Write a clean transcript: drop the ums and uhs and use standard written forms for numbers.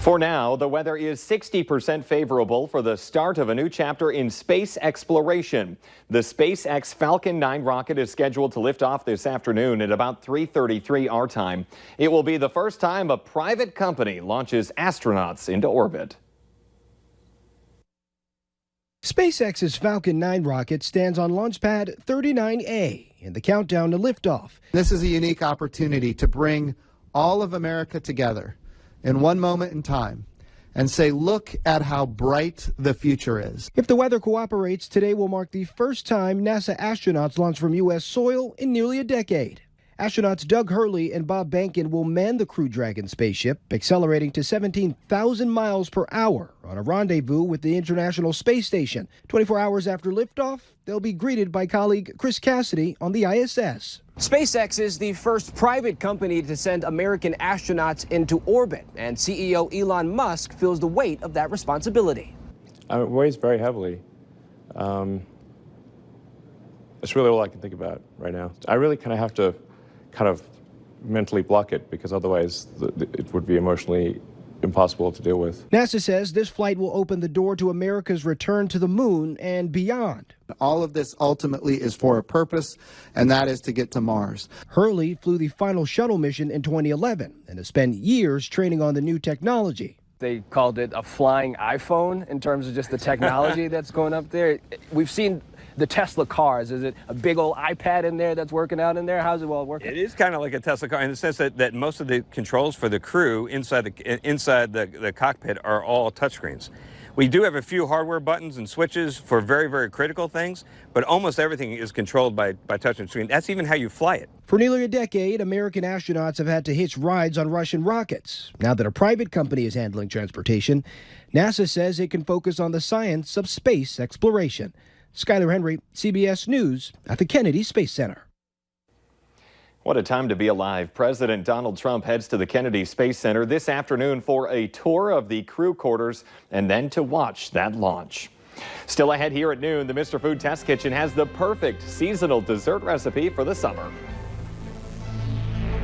For now, the weather is 60% favorable for the start of a new chapter in space exploration. The SpaceX Falcon 9 rocket is scheduled to lift off this afternoon at about 3:33 our time. It will be the first time a private company launches astronauts into orbit. SpaceX's Falcon 9 rocket stands on launch pad 39A in the countdown to liftoff. This is a unique opportunity to bring all of America together in one moment in time and say, look at how bright the future is. If the weather cooperates, today will mark the first time NASA astronauts launch from U.S. soil in nearly a decade. Astronauts Doug Hurley and Bob Behnken will man the Crew Dragon spaceship, accelerating to 17,000 miles per hour on a rendezvous with the International Space Station. 24 hours after liftoff, they'll be greeted by colleague Chris Cassidy on the ISS. SpaceX is the first private company to send American astronauts into orbit, and CEO Elon Musk feels the weight of that responsibility. It weighs very heavily. It's really all I can think about right now. I really have to mentally block it, because otherwise it would be emotionally impossible to deal with. NASA says this flight will open the door to America's return to the moon and beyond. All of this ultimately is for a purpose, and that is to get to Mars. Hurley flew the final shuttle mission in 2011 and has spent years training on the new technology. They called it a flying iPhone in terms of just the technology that's going up there. We've seen the Tesla cars. Is it a big old iPad in there that's working out in there? How's it all working? It is kind of like a Tesla car in the sense that most of the controls for the crew inside the cockpit are all touchscreens. We do have a few hardware buttons and switches for very, very critical things, but almost everything is controlled by touch and screen. That's even how you fly it. For nearly a decade, American astronauts have had to hitch rides on Russian rockets. Now that a private company is handling transportation, NASA says it can focus on the science of space exploration. Skyler Henry, CBS News at the Kennedy Space Center. What a time to be alive. President Donald Trump heads to the Kennedy Space Center this afternoon for a tour of the crew quarters and then to watch that launch. Still ahead here at noon, the Mr. Food Test Kitchen has the perfect seasonal dessert recipe for the summer.